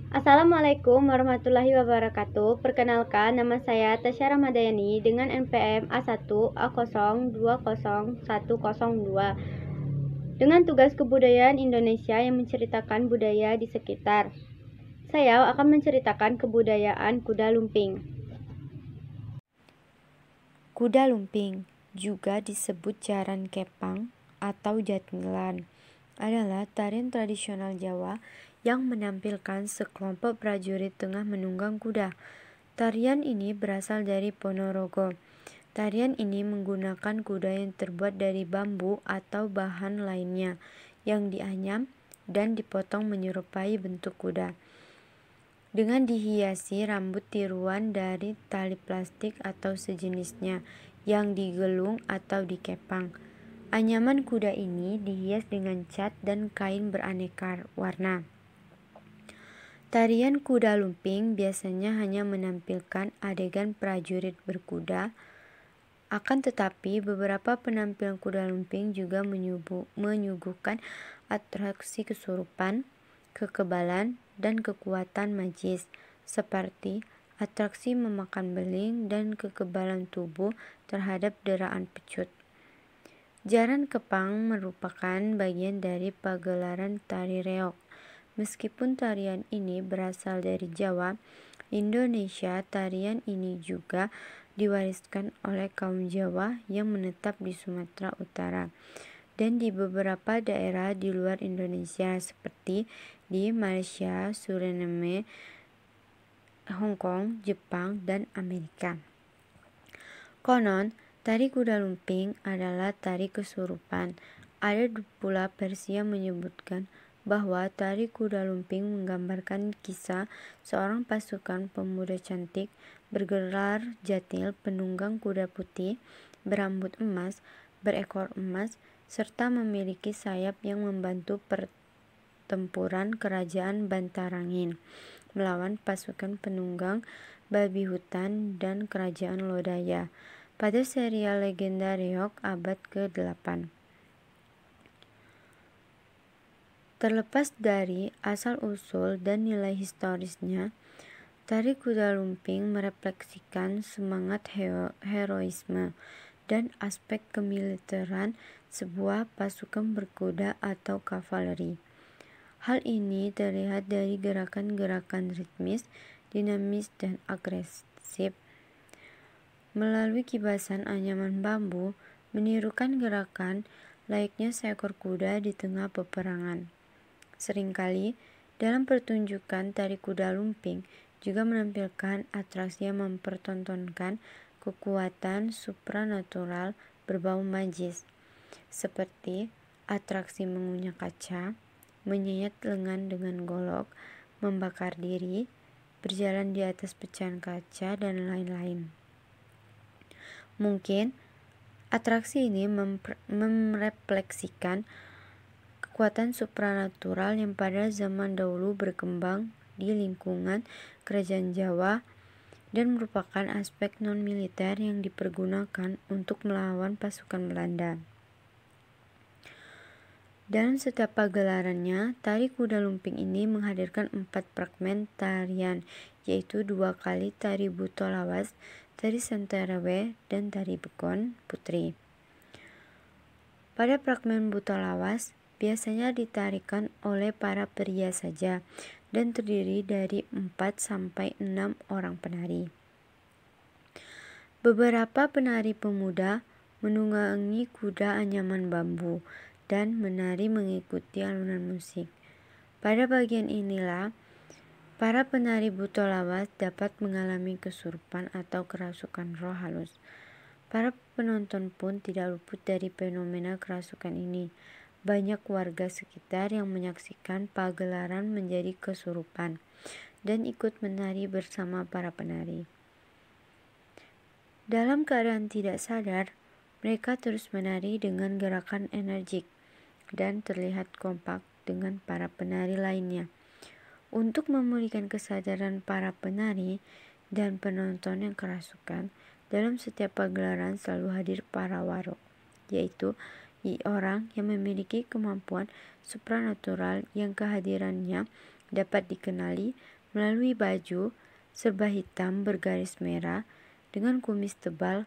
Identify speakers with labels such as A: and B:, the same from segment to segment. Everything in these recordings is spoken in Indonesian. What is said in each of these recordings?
A: Assalamualaikum warahmatullahi wabarakatuh. Perkenalkan, nama saya Tasya Ramadhani dengan NPM A1A020102 dengan tugas kebudayaan Indonesia yang menceritakan budaya di sekitar. Saya akan menceritakan kebudayaan kuda lumping.
B: Kuda lumping, juga disebut jaran kepang atau jatilan, adalah tarian tradisional Jawa yang menampilkan sekelompok prajurit tengah menunggang kuda. Tarian ini berasal dari Ponorogo. Tarian ini menggunakan kuda yang terbuat dari bambu atau bahan lainnya yang dianyam dan dipotong menyerupai bentuk kuda, dengan dihiasi rambut tiruan dari tali plastik atau sejenisnya yang digelung atau dikepang. Anyaman kuda ini dihias dengan cat dan kain beraneka warna. Tarian kuda lumping biasanya hanya menampilkan adegan prajurit berkuda, akan tetapi beberapa penampilan kuda lumping juga menyuguhkan atraksi kesurupan, kekebalan, dan kekuatan magis, seperti atraksi memakan beling dan kekebalan tubuh terhadap deraan pecut. Jaran kepang merupakan bagian dari pagelaran tari reog. Meskipun tarian ini berasal dari Jawa, Indonesia, tarian ini juga diwariskan oleh kaum Jawa yang menetap di Sumatera Utara dan di beberapa daerah di luar Indonesia seperti di Malaysia, Suriname, Hong Kong, Jepang, dan Amerika. Konon, tari kuda lumping adalah tari kesurupan. Ada pula versi yang menyebutkan bahwa tari kuda lumping menggambarkan kisah seorang pasukan pemuda cantik bergelar jatil, penunggang kuda putih, berambut emas, berekor emas, serta memiliki sayap yang membantu pertempuran kerajaan Bantarangin melawan pasukan penunggang babi hutan dan kerajaan Lodaya pada serial legenda reog abad ke-8. Terlepas dari asal-usul dan nilai historisnya, tari kuda lumping merefleksikan semangat heroisme dan aspek kemiliteran sebuah pasukan berkuda atau kavaleri. Hal ini terlihat dari gerakan-gerakan ritmis, dinamis, dan agresif melalui kibasan anyaman bambu, menirukan gerakan layaknya seekor kuda di tengah peperangan. Seringkali dalam pertunjukan tari kuda lumping juga menampilkan atraksi yang mempertontonkan kekuatan supranatural berbau magis, seperti atraksi mengunyah kaca, menyayat lengan dengan golok, membakar diri, berjalan di atas pecahan kaca, dan lain-lain. Mungkin atraksi ini merefleksikan kekuatan supranatural yang pada zaman dahulu berkembang di lingkungan kerajaan Jawa dan merupakan aspek non-militer yang dipergunakan untuk melawan pasukan Belanda. Dalam setiap pagelarannya, tari kuda lumping ini menghadirkan 4 fragmen tarian, yaitu 2 kali tari buto lawas, tari Sentarewe, dan tari bekon putri. Pada fragmen buto lawas, biasanya ditarikan oleh para pria saja dan terdiri dari 4-6 orang penari. Beberapa penari pemuda menunggangi kuda anyaman bambu dan menari mengikuti alunan musik. Pada bagian inilah, para penari buto lawas dapat mengalami kesurupan atau kerasukan roh halus. Para penonton pun tidak luput dari fenomena kerasukan ini. Banyak warga sekitar yang menyaksikan pagelaran menjadi kesurupan dan ikut menari bersama para penari. Dalam keadaan tidak sadar, mereka terus menari dengan gerakan energik dan terlihat kompak dengan para penari lainnya. Untuk memulihkan kesadaran para penari dan penonton yang kerasukan, dalam setiap pagelaran selalu hadir para warog, yaitu orang yang memiliki kemampuan supranatural yang kehadirannya dapat dikenali melalui baju serba hitam bergaris merah dengan kumis tebal.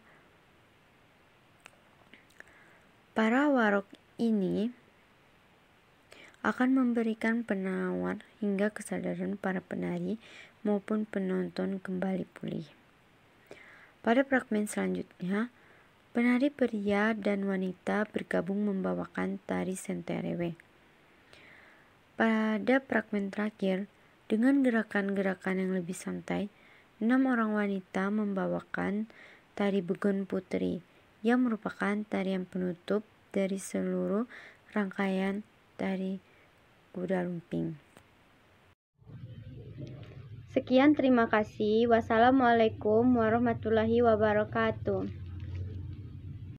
B: Para warok ini akan memberikan penawar hingga kesadaran para penari maupun penonton kembali pulih. Pada fragmen selanjutnya, penari pria dan wanita bergabung membawakan tari senterewe. Pada fragmen terakhir, dengan gerakan-gerakan yang lebih santai, 6 orang wanita membawakan tari Begon Putri, yang merupakan tarian penutup dari seluruh rangkaian tari Kuda Lumping.
A: Sekian, terima kasih. Wassalamualaikum warahmatullahi wabarakatuh.